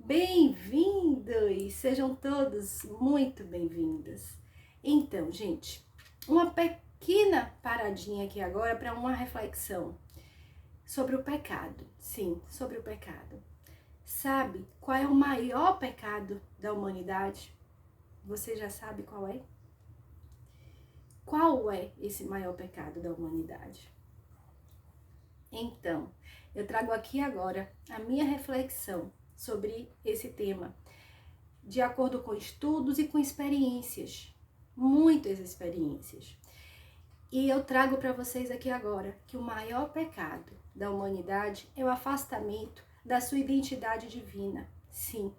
Bem-vindos! Sejam todos muito bem-vindos. Então, gente, uma pequena paradinha aqui agora para uma reflexão sobre o pecado. Sim, sobre o pecado. Sabe qual é o maior pecado da humanidade? Você já sabe qual é? Qual é esse maior pecado da humanidade? Então, eu trago aqui agora a minha reflexão sobre esse tema, de acordo com estudos e com experiências, muitas experiências. E eu trago para vocês aqui agora que o maior pecado da humanidade é o afastamento da sua identidade divina. Sim,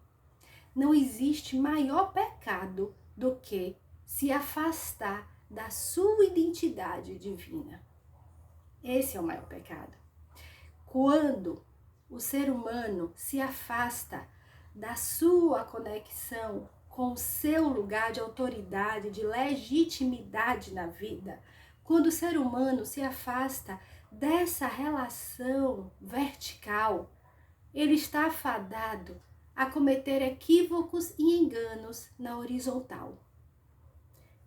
não existe maior pecado do que se afastar da sua identidade divina. Esse é o maior pecado. Quando o ser humano se afasta da sua conexão com o seu lugar de autoridade, de legitimidade na vida, quando o ser humano se afasta dessa relação vertical, ele está afadado a cometer equívocos e enganos na horizontal.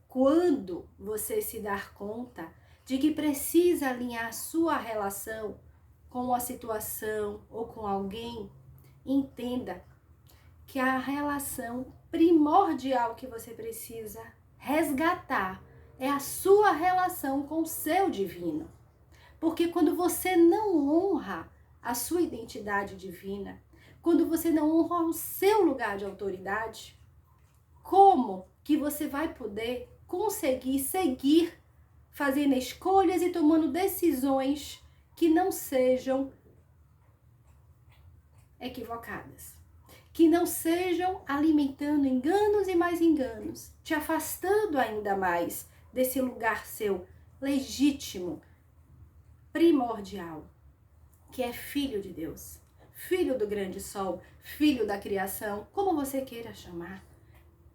Quando você se dar conta de que precisa alinhar a sua relação com uma situação ou com alguém, entenda que a relação primordial que você precisa resgatar é a sua relação com o seu divino. Porque quando você não honra a sua identidade divina, quando você não honra o seu lugar de autoridade, como que você vai poder conseguir seguir fazendo escolhas e tomando decisões que não sejam equivocadas, que não sejam alimentando enganos e mais enganos, te afastando ainda mais desse lugar seu legítimo, primordial, que é filho de Deus, filho do grande sol, filho da criação, como você queira chamar.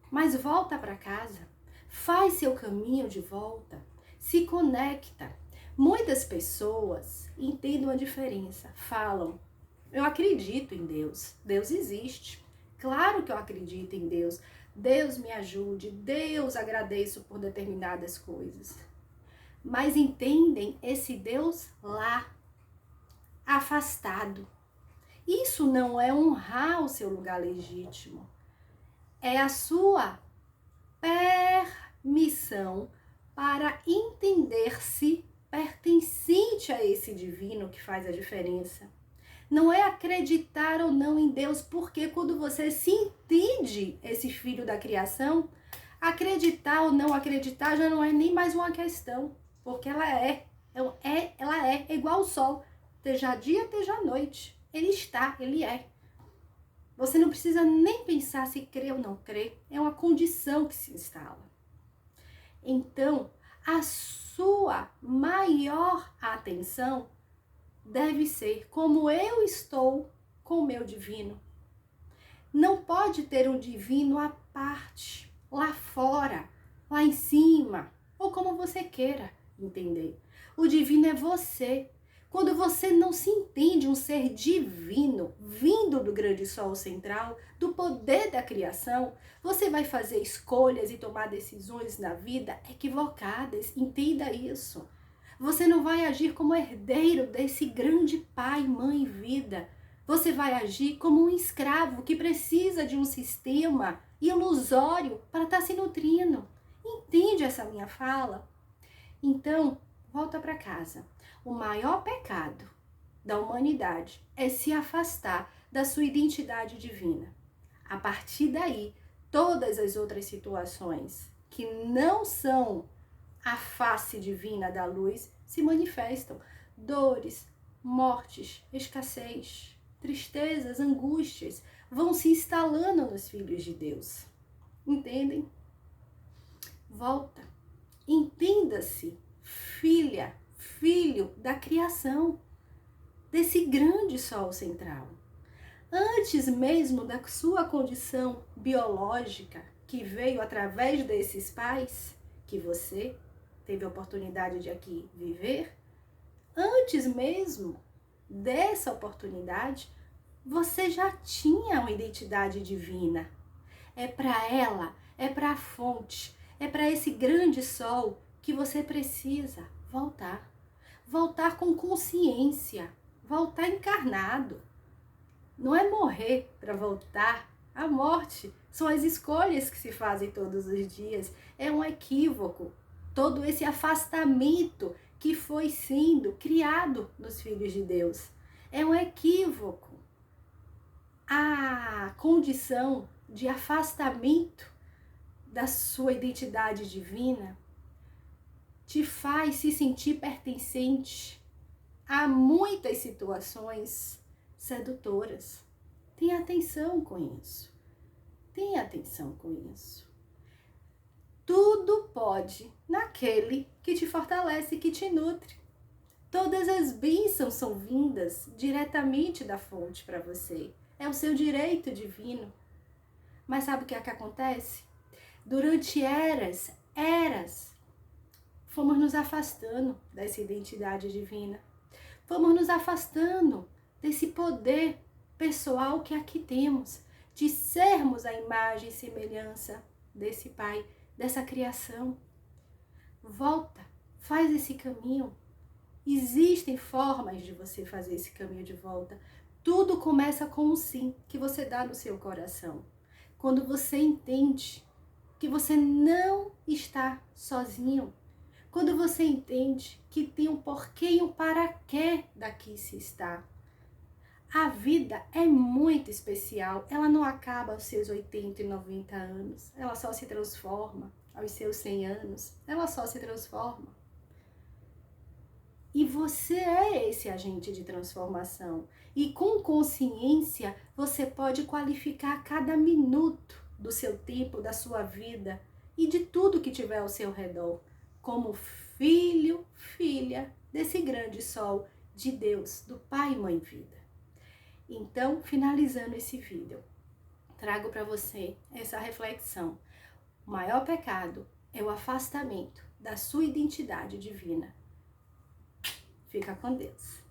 Mas volta para casa, faz seu caminho de volta, se conecta. Muitas pessoas entendem a diferença, falam, eu acredito em Deus, Deus existe, claro que eu acredito em Deus, Deus me ajude, Deus agradeço por determinadas coisas. Mas entendem esse Deus lá, afastado. Isso não é honrar o seu lugar legítimo, é a sua permissão para entender-se pertencente a esse divino que faz a diferença. Não é acreditar ou não em Deus, porque quando você se entende esse filho da criação, acreditar ou não acreditar já não é nem mais uma questão, porque ela é igual ao sol, esteja dia, esteja noite. Ele está, ele é. Você não precisa nem pensar se crê ou não crê, é uma condição que se instala. Então, a sua maior atenção deve ser como eu estou com o meu divino. Não pode ter um divino à parte, lá fora, lá em cima, ou como você queira entender. O divino é você. Quando você não se entende um ser divino, vindo do grande sol central, do poder da criação, você vai fazer escolhas e tomar decisões na vida equivocadas. Entenda isso. Você não vai agir como herdeiro desse grande pai, mãe, vida. Você vai agir como um escravo que precisa de um sistema ilusório para estar se nutrindo. Entende essa minha fala? Então, volta para casa. O maior pecado da humanidade é se afastar da sua identidade divina. A partir daí, todas as outras situações que não são a face divina da luz se manifestam. Dores, mortes, escassez, tristezas, angústias vão se instalando nos filhos de Deus. Entendem? Volta. Entenda-se, filha, filho da criação, desse grande sol central. Antes mesmo da sua condição biológica, que veio através desses pais, que você teve a oportunidade de aqui viver, antes mesmo dessa oportunidade, Você já tinha uma identidade divina. É para ela, é para a fonte, é para esse grande sol que você precisa voltar. Voltar com consciência, voltar encarnado. Não é morrer para voltar. A morte são as escolhas que se fazem todos os dias. É um equívoco. Todo esse afastamento que foi sendo criado nos filhos de Deus. É um equívoco. A condição de afastamento da sua identidade divina te faz se sentir pertencente a muitas situações sedutoras. Tenha atenção com isso. Tenha atenção com isso. Tudo pode naquele que te fortalece e que te nutre. Todas as bênçãos são vindas diretamente da fonte para você. É o seu direito divino. Mas sabe o que é que acontece? Durante eras, fomos nos afastando dessa identidade divina. Fomos nos afastando desse poder pessoal que aqui temos, de sermos a imagem e semelhança desse Pai, dessa criação. Volta, faz esse caminho. Existem formas de você fazer esse caminho de volta. Tudo começa com um sim que você dá no seu coração. Quando você entende que você não está sozinho. Quando você entende que tem um porquê e um para quê daqui se está. A vida é muito especial. Ela não acaba aos seus 80 e 90 anos. Ela só se transforma aos seus 100 anos. Ela só se transforma. E você é esse agente de transformação. E com consciência, você pode qualificar cada minuto do seu tempo, da sua vida e de tudo que tiver ao seu redor, como filho, filha desse grande sol de Deus, do Pai e Mãe Vida. Então, finalizando esse vídeo, trago para você essa reflexão. O maior pecado é o afastamento da sua identidade divina. Fica com Deus.